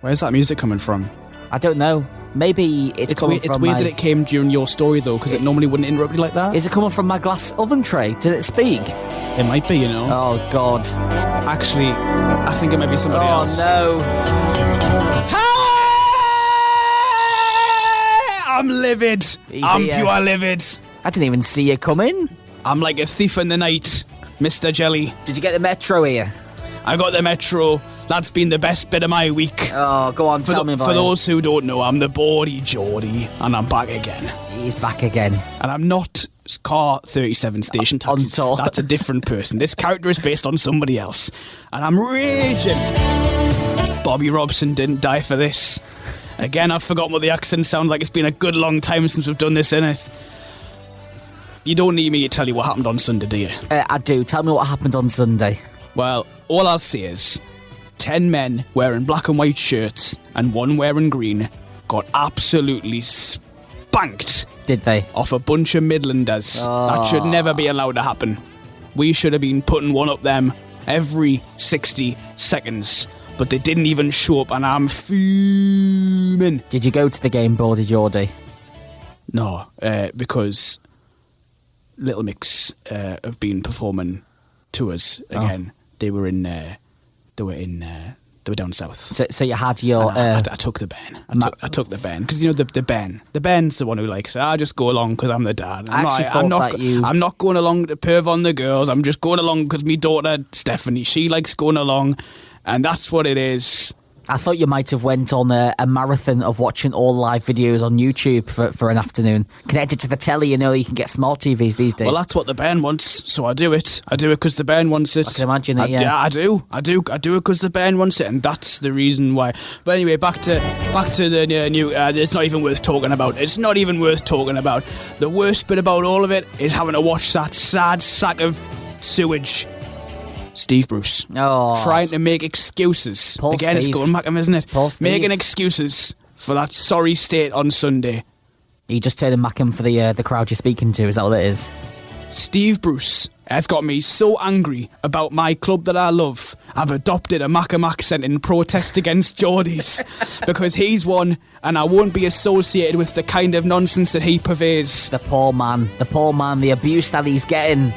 Where's that music coming from? I don't know. Maybe it's coming weird, from It's weird that it came during your story, though, because it normally wouldn't interrupt you like that. Is it coming from my glass oven tray? Did it speak? It might be, you know. Oh, God. Actually, I think it might be somebody else. Oh, no. I'm livid. I'm pure livid. I didn't even see you coming. I'm like a thief in the night, Mr. Jelly. Did you get the metro here? I got the metro. That's been the best bit of my week. Oh, go on, tell me about it. For those who don't know, I'm the Bawdy Geordie, and I'm back again. He's back again. And I'm not Car 37 Station Taxi. That's a different person. This character is based on somebody else. And I'm raging. Bobby Robson didn't die for this. Again, I've forgotten what the accent sounds like. It's been a good long time since we've done this, innit? You don't need me to tell you what happened on Sunday, do you? I do. Tell me what happened on Sunday. Well, all I'll say is 10 men wearing black and white shirts and one wearing green got absolutely spanked. Did they? Off a bunch of Midlanders. That should never be allowed to happen. We should have been putting one up them every 60 seconds. But they didn't even show up, and I'm fuming. Did you go to the game, Bawdy Geordie? No, because Little Mix have been performing tours again. They were down south. So you had your. I took the Ben. I took the Ben because you know the Ben. The Ben's the one who likes. I just go along because I'm the dad. I'm not going along to perv on the girls. I'm just going along because my daughter Stephanie, she likes going along. And that's what it is. I thought you might have went on a marathon of watching all live videos on YouTube for an afternoon. Connected to the telly, you can get smart TVs these days. Well, that's what the band wants, so I do it. I do it because the band wants it. I can imagine it, yeah. I do it because the band wants it, and that's the reason why. But anyway, back to the new... it's not even worth talking about. It's not even worth talking about. The worst bit about all of it is having to watch that sad sack of sewage... Steve Bruce. Trying to make excuses. Poor Again, Steve. It's going back, isn't it? Poor Steve. Making excuses for that sorry state on Sunday. Are you just turning back in for the crowd you're speaking to? Is that what it is? Steve Bruce has got me so angry about my club that I love. I've adopted a Mackem accent in protest against Geordies because he's one and I won't be associated with the kind of nonsense that he purveys. The poor man, the abuse that he's getting.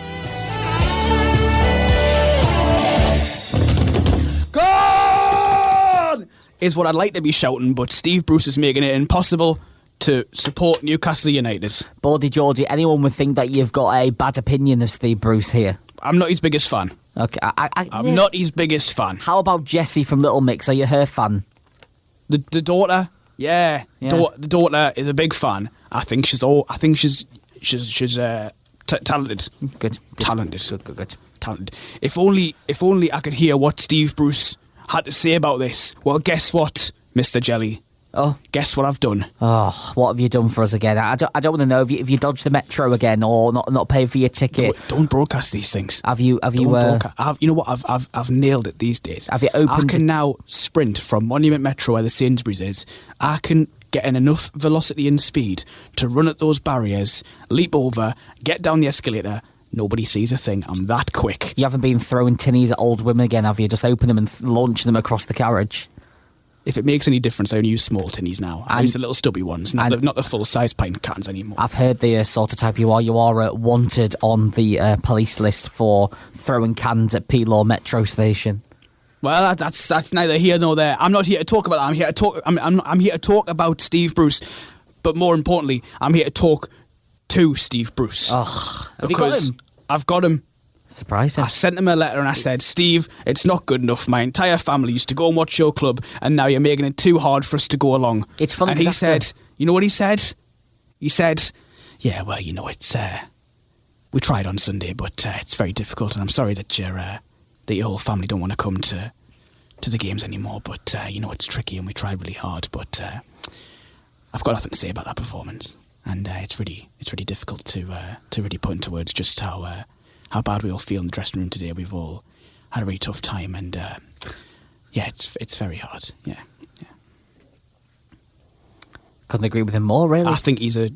Is what I'd like to be shouting, but Steve Bruce is making it impossible to support Newcastle United. Bawdy Geordie, anyone would think that you've got a bad opinion of Steve Bruce here. I'm not his biggest fan. Okay, I'm not his biggest fan. How about Jessie from Little Mix? Are you her fan? The daughter, yeah. The daughter is a big fan. I think she's talented. Good. Talented. Good. Talented. If only I could hear what Steve Bruce had to say about this. Well, guess what, Mr. Jelly? Oh. Guess what I've done? Oh, what have you done for us again? I don't want to know if you dodged the metro again or not paid for your ticket. Don't broadcast these things. You know what? I've nailed it these days. Have you opened? I can now sprint from Monument Metro where the Sainsbury's is. I can get in enough velocity and speed to run at those barriers, leap over, get down the escalator. Nobody sees a thing. I'm that quick. You haven't been throwing tinnies at old women again, have you? Just open them and launch them across the carriage. If it makes any difference, I only use small tinnies now. I use the little stubby ones, not the full-size pint cans anymore. I've heard the sort of type you are. You are wanted on the police list for throwing cans at P-Law Metro Station. Well, that's neither here nor there. I'm not here to talk about that. I'm here to talk about Steve Bruce, but more importantly, I'm here to talk to Steve Bruce. Oh, have you got him? I've got him. Surprising. I sent him a letter and I said, Steve, it's not good enough. My entire family used to go and watch your club and now you're making it too hard for us to go along. It's funny. And he said, you know what he said? He said, yeah, well, it's, we tried on Sunday, but it's very difficult and I'm sorry that your whole family don't want to come to the games anymore, but, it's tricky and we tried really hard, but I've got nothing to say about that performance. And it's really difficult to really put into words just how bad we all feel in the dressing room today. We've all had a really tough time, and it's very hard. Yeah. Couldn't agree with him more. Really, I think he's a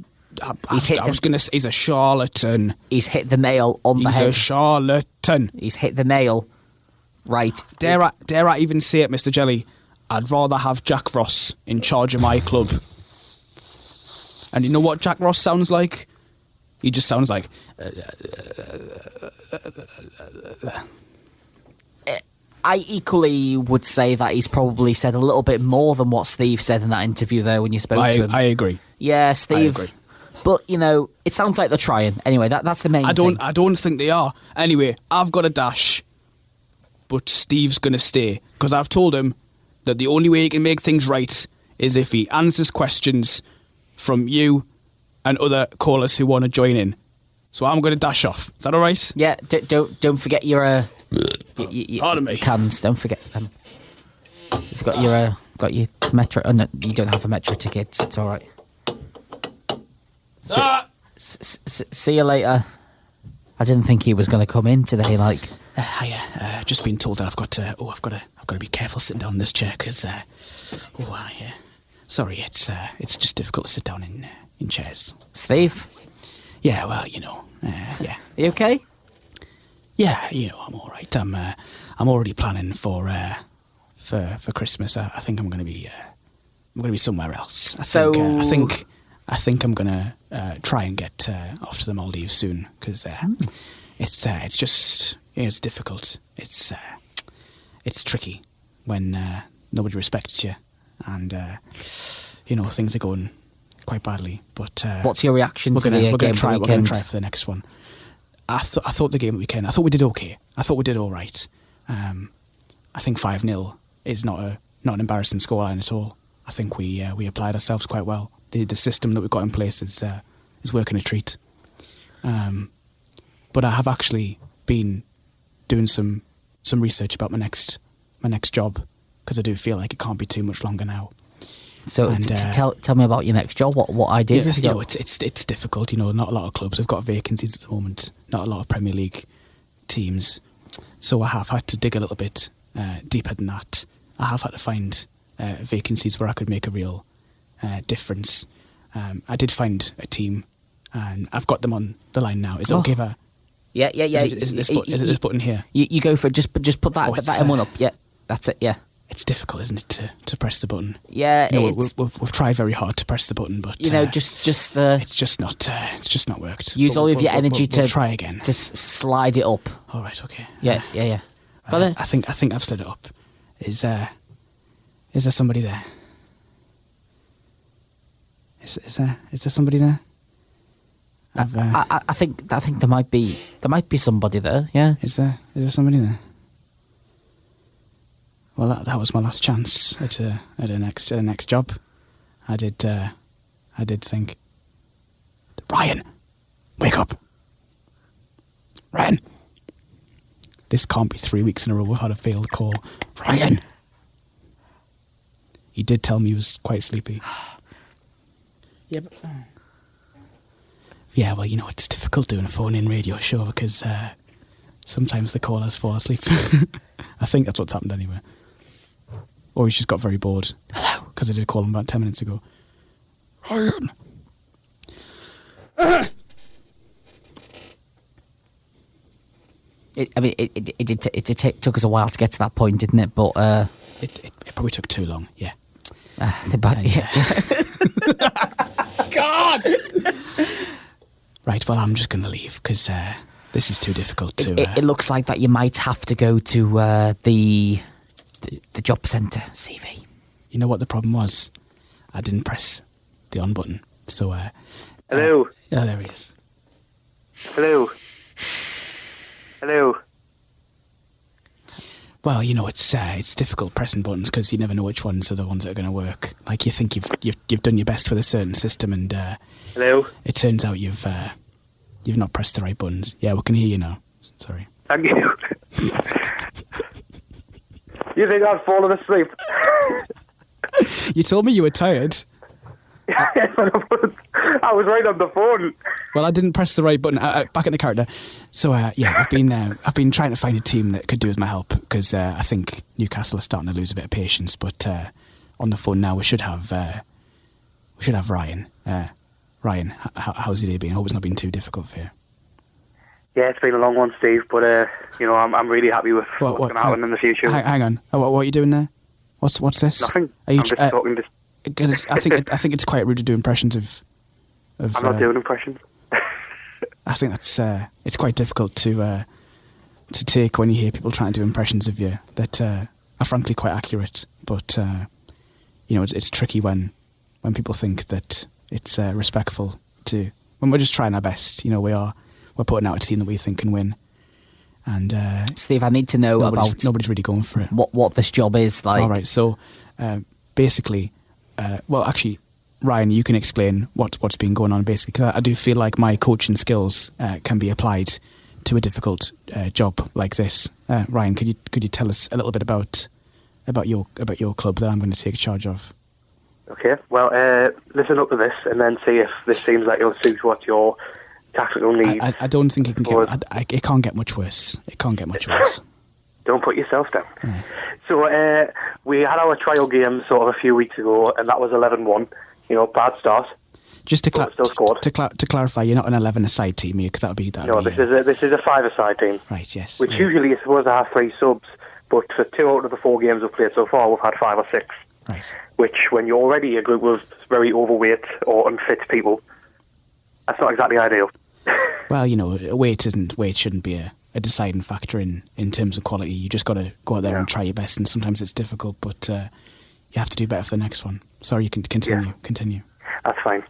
charlatan. He's hit the nail on the head. He's a charlatan. He's hit the nail. Right. Dare I even say it, Mr. Jelly? I'd rather have Jack Ross in charge of my club. And you know what Jack Ross sounds like? He just sounds like... I equally would say that he's probably said a little bit more than what Steve said in that interview there when you spoke to him. I agree. Yeah, Steve. I agree. But, it sounds like they're trying. Anyway, that's the main thing. I don't think they are. Anyway, I've got a dash, but Steve's going to stay. Because I've told him that the only way he can make things right is if he answers questions from you and other callers who want to join in. So I'm going to dash off. Is that all right? Yeah, don't forget your... Pardon me. Cans, don't forget them. You've got your metro... Oh, no, you don't have a metro ticket. It's all right. See you later. I didn't think he was going to come in today. Like, just been told that I've got to be careful sitting down in this chair because, sorry, it's just difficult to sit down in chairs. Steve. Yeah, well, yeah. Are you okay? Yeah, I'm all right. I'm already planning for Christmas. I think I'm going to be somewhere else. I think I'm gonna try and get off to the Maldives soon because it's just it's difficult. It's tricky when nobody respects you and things are going quite badly. But what's your reaction to the game? We're gonna try for the next one. I thought the game at the weekend. I thought we did okay. I thought we did all right. I think 5-0 is not an embarrassing scoreline at all. I think we applied ourselves quite well. The system that we've got in place is working a treat. But I have actually been doing some research about my next job because I do feel like it can't be too much longer now. So tell me about your next job. What ideas have you got? It's difficult. Not a lot of clubs have got vacancies at the moment. Not a lot of Premier League teams. So I have had to dig a little bit deeper than that. I have had to find vacancies where I could make a real difference. I did find a team, and I've got them on the line now. Is it okay if I... Yeah. Is it this button here? You go for it. Just put that in one up. Yeah, that's it. Yeah. It's difficult, isn't it, to press the button? Yeah, we've tried very hard to press the button, but just the... It's just not worked. Use all of your energy to try again. To slide it up. All right, okay. Yeah. Got it? I think I've slid it up. Is there somebody there? Is there somebody there? I think there might be somebody there. Yeah. Is there somebody there? Well, that was my last chance at a next job. I did think, Ryan, wake up, Ryan. This can't be 3 weeks in a row we've had a failed call. Ryan. He did tell me he was quite sleepy. Yeah, but... Yeah, well, it's difficult doing a phone-in radio show because sometimes the callers fall asleep. I think that's what's happened anyway. Or he's just got very bored. Hello. Because I did call him about 10 minutes ago. Ryan. It took us a while to get to that point, didn't it? But it probably took too long. Yeah. God. Right. Well, I'm just going to leave because this is too difficult to. It looks like that you might have to go to the job centre CV. You know what the problem was? I didn't press the on button. So. Hello. Oh, there he is. Hello. Well, it's difficult pressing buttons because you never know which ones are the ones that are going to work. Like you think you've done your best with a certain system, and hello. It turns out you've not pressed the right buttons. Yeah, we can hear you now. Sorry. Thank you. You think I've fallen asleep? You told me you were tired. Yes, I was right on the phone. Well, I didn't press the right button. Back in the character. So I've been trying to find a team that could do with my help because I think Newcastle are starting to lose a bit of patience. But on the phone now, we should have Ryan. Ryan, how's your day been? I hope it's not been too difficult for you. Yeah, it's been a long one, Steve. But I'm really happy with what's going to happen in the future. Hang on. What are you doing there? What's this? Nothing. Are you I'm just talking. because I think it's quite rude to do impressions of. I'm not doing impressions. I think that's it's quite difficult to take when you hear people trying to do impressions of you that are frankly quite accurate. But it's tricky when people think that it's respectful to when we're just trying our best. We're putting out a team that we think can win. And Steve, I need to know about nobody's really going for it. What this job is like. All right, so basically, actually, Ryan, you can explain what's been going on basically, because I do feel like my coaching skills can be applied to a difficult job like this. Ryan, could you tell us a little bit about your club that I'm going to take charge of? Okay, well, listen up to this and then see if this seems like it'll suit what your tactical needs. I don't think it can get. It can't get much worse. It can't get much worse. Don't put yourself down. Yeah. So we had our trial game sort of a few weeks ago, and that was 11-1. Bad start. Just to still scored. To clarify, you're not an 11-a-side team here, because that would be. No, this is a 5-a-side team. Right. Yes. Which usually is supposed to have 3 subs, but for 2 out of the 4 games we've played so far, we've had 5 or 6. Right. Which, when you're already a group of very overweight or unfit people, that's not exactly ideal. Well, weight shouldn't be a deciding factor in terms of quality. You just got to go out there and try your best, and sometimes it's difficult, but you have to do better for the next one. Sorry, you can continue. Yeah. Continue. That's fine.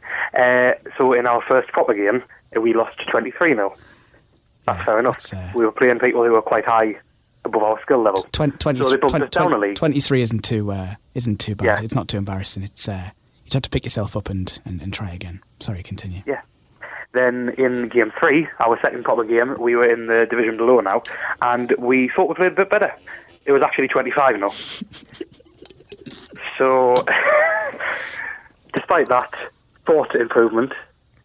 So in our first proper game, we lost 23-0. That's fair enough. We were playing people who were quite high above our skill level. 20, so they bumped us down a league. 23 isn't too bad. Yeah. It's not too embarrassing. It's you have to pick yourself up and try again. Sorry, continue. Yeah. Then in game 3, our second proper game, we were in the division below now, and we thought we played a bit better. It was actually 25-0. So, despite that thought improvement,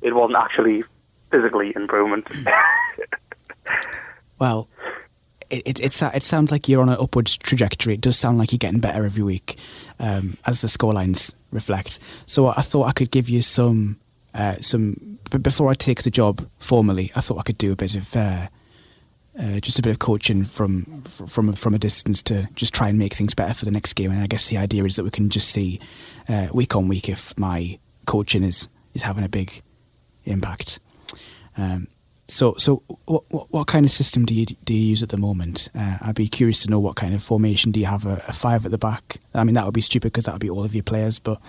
it wasn't actually physically improvement. Well, it sounds like you're on an upwards trajectory. It does sound like you're getting better every week, as the scorelines reflect. So I thought I could give you some. But before I take the job formally, I thought I could do a bit of just a bit of coaching from a distance to just try and make things better for the next game. And I guess the idea is that we can just see week on week if my coaching is having a big impact. So what kind of system do you use at the moment? I'd be curious to know what kind of formation. Do you have a 5 at the back? I mean, that would be stupid because that would be all of your players, but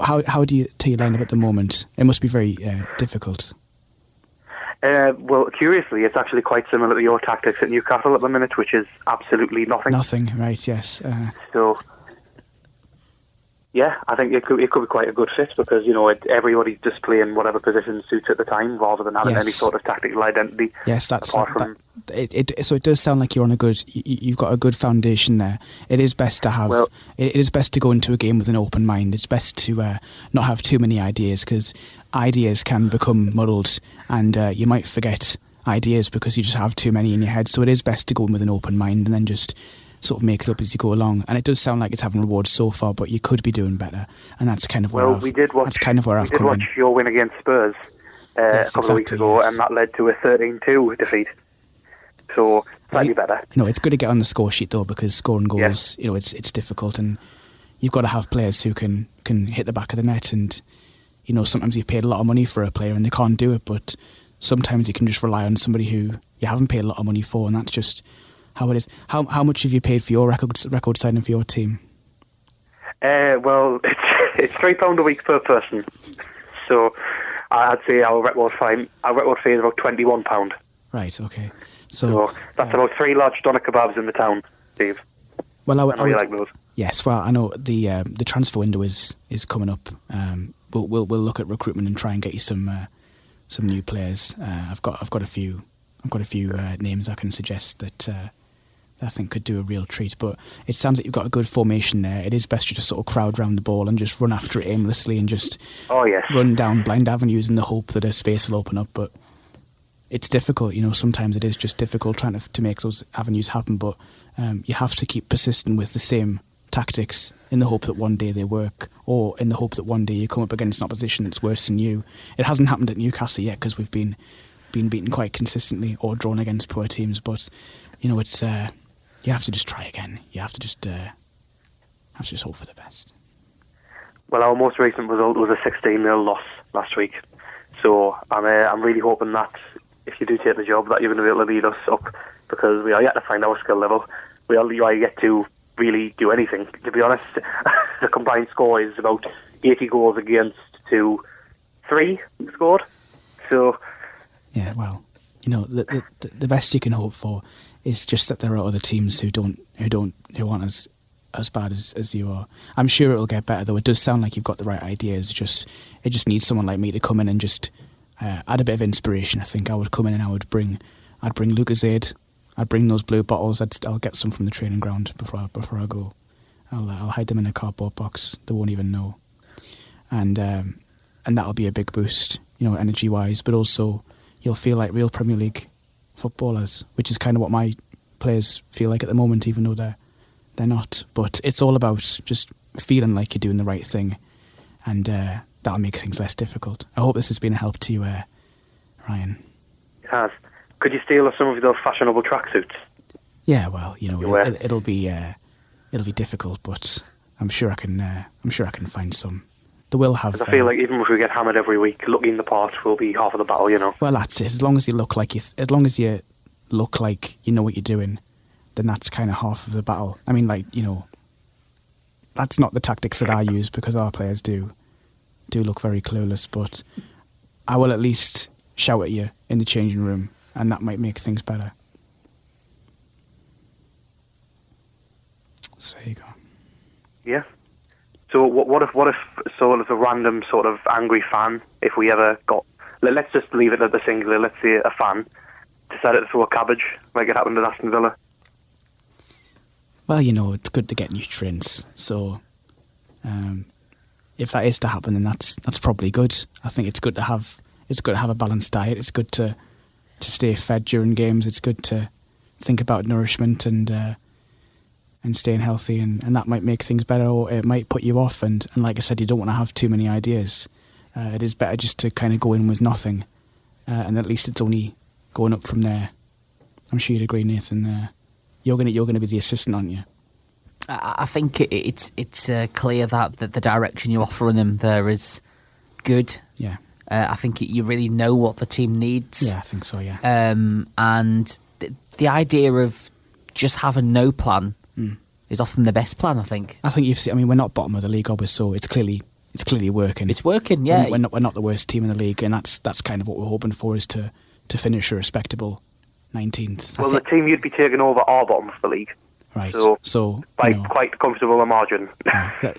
how do you line up at the moment? It must be very difficult. Well, curiously, it's actually quite similar to your tactics at Newcastle at the minute, which is absolutely nothing. Nothing, right? Yes. So, yeah, I think it could be quite a good fit because everybody's just playing whatever position suits at the time, rather than having any sort of tactical identity. Yes, so it does sound like you've got a good foundation there. It is best to have. Well, it is best to go into a game with an open mind. It's best to not have too many ideas, because ideas can become muddled, and you might forget ideas because you just have too many in your head. So it is best to go in with an open mind and then just sort of make it up as you go along. And it does sound like it's having rewards so far, but you could be doing better. And that's kind of where we did watch your win against Spurs a couple of weeks ago, and that led to a 13-2 defeat. So slightly better. No, it's good to get on the score sheet though, because scoring goals, it's difficult, and you've got to have players who can hit the back of the net. And sometimes you've paid a lot of money for a player and they can't do it, but sometimes you can just rely on somebody who you haven't paid a lot of money for, and that's just how it is. How much have you paid for your record signing for your team? Well, it's £3 a week per person. So I'd say our record fee is about £21. Right. Okay. So that's about 3 large doner kebabs in the town, Steve. Well, I really like those. Yes. Well, I know the transfer window is coming up. We'll look at recruitment and try and get you some new players. I've got a few names I can suggest that I think could do a real treat. But it sounds like you've got a good formation there. It is best to just sort of crowd round the ball and just run after it aimlessly and just run down blind avenues in the hope that a space will open up. But it's difficult, sometimes it is just difficult trying to make those avenues happen. But you have to keep persistent with the same tactics in the hope that one day they work, or in the hope that one day you come up against an opposition that's worse than you. It hasn't happened at Newcastle yet because we've been beaten quite consistently or drawn against poor teams. But it's you have to just try again. You have to just Let's just hope for the best. Well, our most recent result was a 16-0 loss last week. So I'm really hoping that if you do take the job, that you're going to be able to lead us up, because we are yet to find our skill level. We are yet to really do anything. To be honest, the combined score is about 80 goals against to 3 scored. So yeah, well, the best you can hope for is just that there are other teams who aren't as bad as you are. I'm sure it'll get better, though. It does sound like you've got the right ideas. It just needs someone like me to come in and just add a bit of inspiration. I think I would come in and I'd bring Lucozade. I'd bring those blue bottles. I'll get some from the training ground before I go. I'll hide them in a cardboard box. They won't even know. And that'll be a big boost, energy wise. But also, you'll feel like real Premier League footballers, which is kind of what my players feel like at the moment, even though they're not. But it's all about just feeling like you're doing the right thing, and that'll make things less difficult. I hope this has been a help to you, Ryan. It has. Could you steal us some of those fashionable tracksuits? Yeah, well, it'll be difficult, but I'm sure I can find some. They will have. 'Cause I feel like even if we get hammered every week, looking the part will be half of the battle, Well, that's it. As long as you look like you know what you're doing, then that's kind of half of the battle. I mean, that's not the tactics that I use, because our players do look very clueless. But I will at least shout at you in the changing room, and that might make things better. So there you go. Yeah. So what if sort of a random sort of angry fan, if we ever got, let's just leave it at the singular, let's say a fan, decided to throw a cabbage like it happened at Aston Villa? Well, it's good to get nutrients. So if that is to happen, then that's probably good. I think it's good to have a balanced diet. It's good to stay fed during games. It's good to think about nourishment and staying healthy, and that might make things better, or it might put you off. And like I said, you don't want to have too many ideas. It is better just to kind of go in with nothing, and at least it's only going up from there. I'm sure you'd agree, Nathan. You're gonna be the assistant, aren't you? I think it's clear that the direction you're offering them there is good. Yeah. I think you really know what the team needs. Yeah, I think so. Yeah. And the idea of just having no plan is often the best plan, I think. I think you've seen. I mean, we're not bottom of the league, obviously, so it's clearly working. It's working, yeah. We're not the worst team in the league, and that's kind of what we're hoping for, is to finish a respectable 19th. Well, the team you'd be taking over are bottom of the league. Right. So by quite comfortable a margin.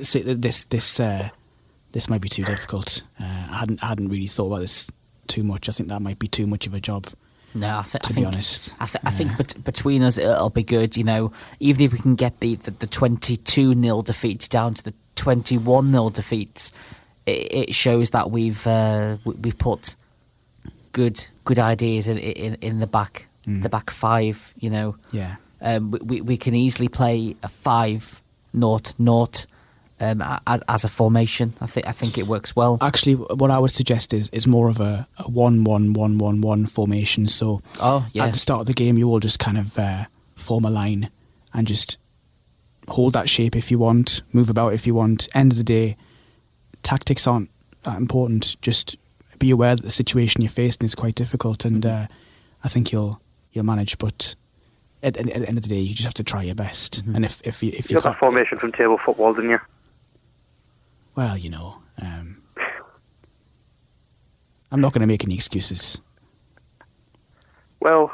See, this might be too difficult. I hadn't really thought about this too much. I think that might be too much of a job. No, to be honest, I think between us it'll be good. Even if we can get the 22-0 defeat down to the 21-0 defeats, it shows that we've put good ideas in the back five. Yeah. We can easily play a 5-0-0 as a formation. I think it works well. Actually, what I would suggest is more of a 1-1-1-1-1 formation. So at the start of the game, you all just kind of form a line and just hold that shape if you want, move about if you want. End of the day, tactics aren't that important. Just be aware that the situation you're facing is quite difficult, and I think you'll manage. But at the end of the day, you just have to try your best. Mm-hmm. And if you got that formation from table football, didn't you? Well, I'm not going to make any excuses. Well,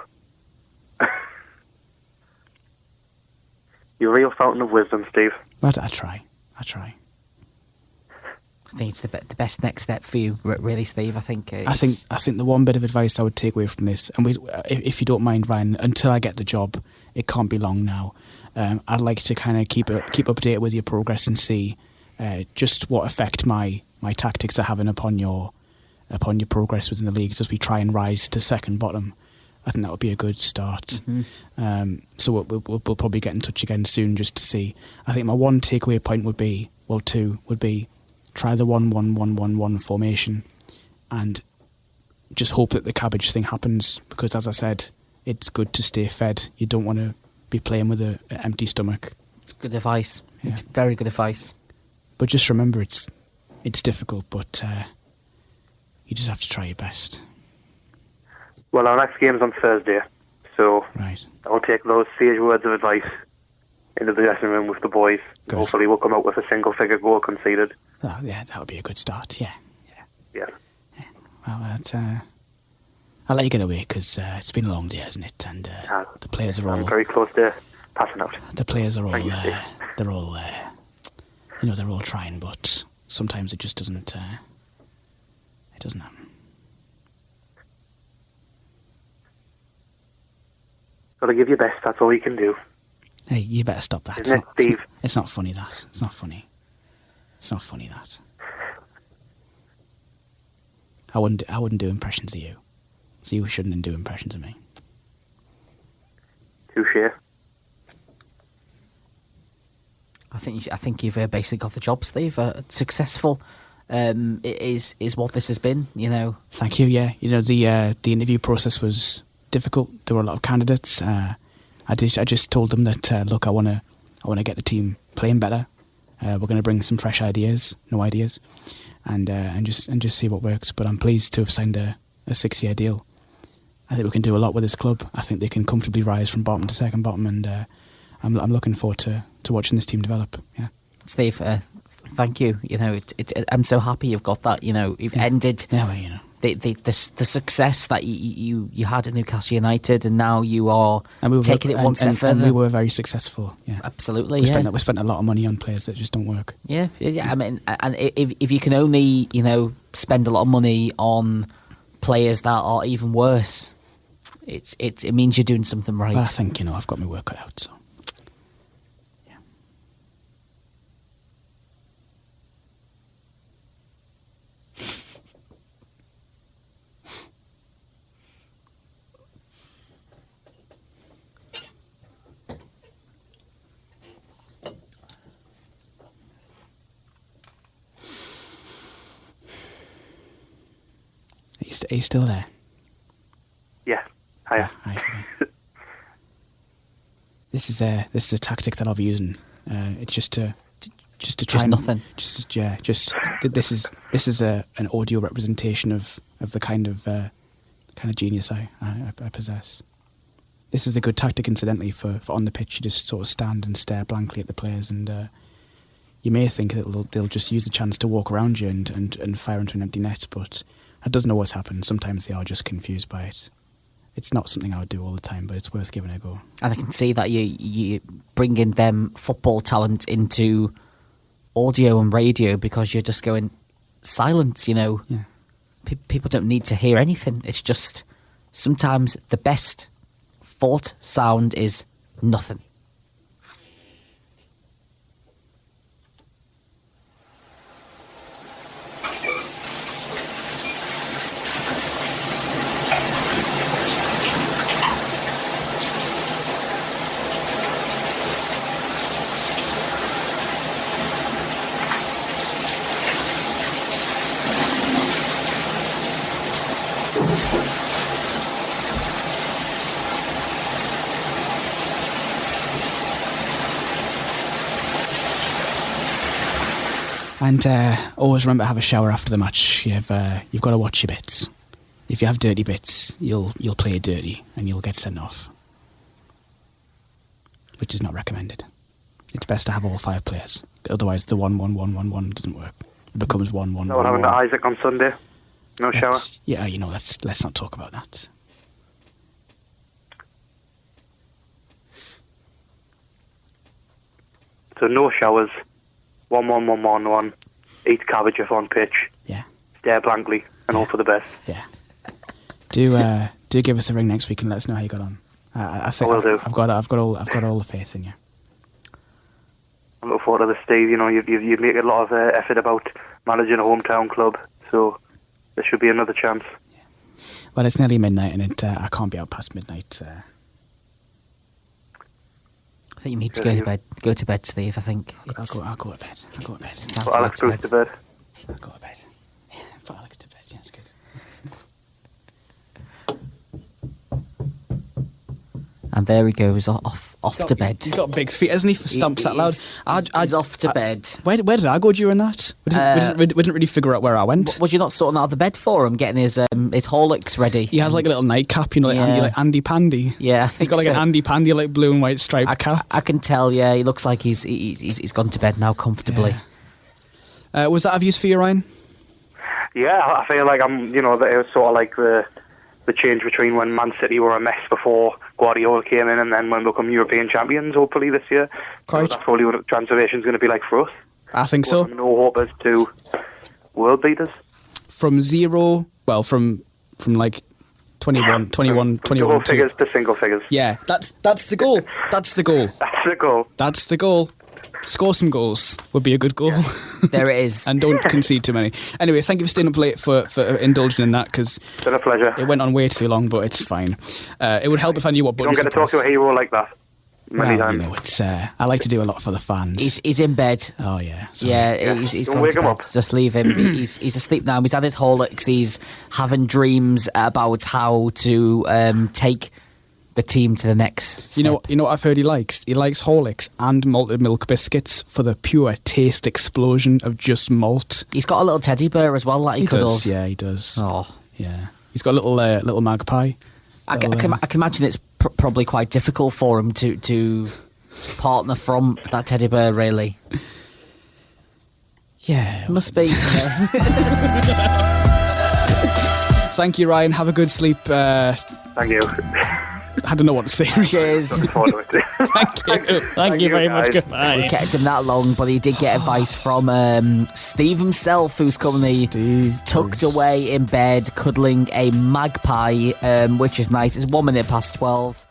you're a real fountain of wisdom, Steve. But I try. I think it's the best next step for you, really, Steve. I think the one bit of advice I would take away from this, and if you don't mind, Ryan, until I get the job, it can't be long now. I'd like to kind of keep updated with your progress and see just what effect my tactics are having upon your progress within the leagues as we try and rise to second bottom. I think that would be a good start. Mm-hmm. So we'll probably get in touch again soon just to see. I think my one takeaway point would be, two would be, try the 1-1-1-1-1 formation and just hope that the cabbage thing happens, because as I said, it's good to stay fed. You don't want to be playing with an empty stomach. It's good advice. It's very good advice. But just remember, it's difficult, but you just have to try your best. Well, our next game's on Thursday, so Right. I'll take those sage words of advice into the dressing room with the boys. Good. Hopefully we'll come out with a single-figure goal conceded. Oh, yeah, that would be a good start. Yeah. Yeah. Well, I'll let you get away because it's been a long day, hasn't it? And the players are all. I'm very close to passing out. The players are all. Thank you, Steve. They're all. They're all trying, but sometimes it just doesn't. It doesn't happen. Got to give your best. That's all you can do. Hey, you better stop that. Isn't it, Steve? It's not funny, that. It's not funny. It's not funny, that. I wouldn't do impressions of you. So you shouldn't do impressions of me. Touche. I think you've basically got the job, Steve. Successful is what this has been. You know. Thank you. Yeah, the interview process was difficult. There were a lot of candidates. I just told them that look, I want to get the team playing better. We're going to bring some fresh ideas, new ideas, and just see what works. But I'm pleased to have signed a 6-year deal. I think we can do a lot with this club. I think they can comfortably rise from bottom to second bottom, and I'm looking forward to watching this team develop. Yeah, Steve, thank you. You know, I'm so happy you've got that. You know, you've ended. Yeah, well, the success that you had at Newcastle United, and now you are taking it one step further. And we were very successful. Yeah, absolutely. We spent a lot of money on players that just don't work. Yeah. I mean, and if you can only spend a lot of money on players that are even worse, it means you're doing something right. Well, I think I've got my work cut out. So. Are you still there? Yeah. Hiya. Hi. This is a tactic that I'll be using. It's just to try nothing. This is an audio representation of the kind of genius I possess. This is a good tactic, incidentally, for on the pitch. You just sort of stand and stare blankly at the players, and you may think that they'll just use the chance to walk around you and fire into an empty net, but that doesn't always happen. Sometimes they are just confused by it. It's not something I would do all the time, but it's worth giving a go. And I can see that you bringing them football talent into audio and radio because you're just going silence, Yeah. People don't need to hear anything. It's just sometimes the best thought sound is nothing. And always remember to have a shower after the match. You've got to watch your bits. If you have dirty bits, you'll play dirty and you'll get sent off, which is not recommended. It's best to have all 5 players. Otherwise, the 1-1-1-1-1 doesn't work. It becomes 1-1-1-1. What happened to Isaac on Sunday? No shower. Yeah, let's not talk about that. So no showers. 1-1-1-1-1. Eat cabbage if on pitch. Yeah. Stare blankly and hope for the best. Yeah. Do give us a ring next week and let us know how you got on. I think I will do. I've got all the faith in you. I look forward to this, Steve. You make a lot of effort about managing a hometown club, so there should be another chance. Yeah. Well, it's nearly midnight, and I can't be out past midnight. I think you need to go to bed. Go to bed, Steve. I think I'll go to bed. Put Alex goes to bed. I'll go to bed. Yeah, put Alex to bed. Yeah, that's good. And there he goes off off to bed. He's got big feet, hasn't he, for stamps that loud? He's off to bed. Where did I go during that? We didn't really figure out where I went. Was you not sorting out the bed for him, getting his Horlicks ready? He has like a little nightcap, like Andy Pandy. Yeah, I think he's got like an Andy Pandy, like blue and white striped cap. I can tell. Yeah, he looks like he's gone to bed now comfortably. Yeah. Was that of use for you, Ryan? Yeah, I feel like that it was sort of like the change between when Man City were a mess before Guardiola came in, and then when we become European champions, hopefully this year. Quite. So that's probably what the transformation is going to be like for us. I think so. From no hopers to world beaters. From like 21 Double figures to single figures. Yeah, that's the goal. That's the goal. That's the goal. That's the goal. Score some goals would be a good goal. There it is. And don't concede too many. Anyway, thank you for staying up late for indulging in that, because it's been a pleasure. It went on way too long, but it's fine. It would help if I knew what buttons to press. You don't get to talk to a hero like that. Many times. It's I like to do a lot for the fans. He's in bed. Oh yeah. Sorry. Yeah, he's gone to bed. Up. Just leave him. He's asleep now. He's had his Horlicks. He's having dreams about how to take the team to the next step. You know what I've heard he likes? He likes Horlicks and malted milk biscuits for the pure taste explosion of just malt. He's got a little teddy bear as well that he cuddles. Yeah, he does. Oh, yeah. He's got a little magpie. I can imagine it's probably quite difficult for him to partner from that teddy bear, really. Yeah. Must be. Thank you, Ryan. Have a good sleep. Thank you. I don't know what to say. Cheers. Thank you very much. Goodbye. We kept him that long, but he did get advice from Steve himself, who's currently tucked away in bed, cuddling a magpie, which is nice. It's 1 minute past 12.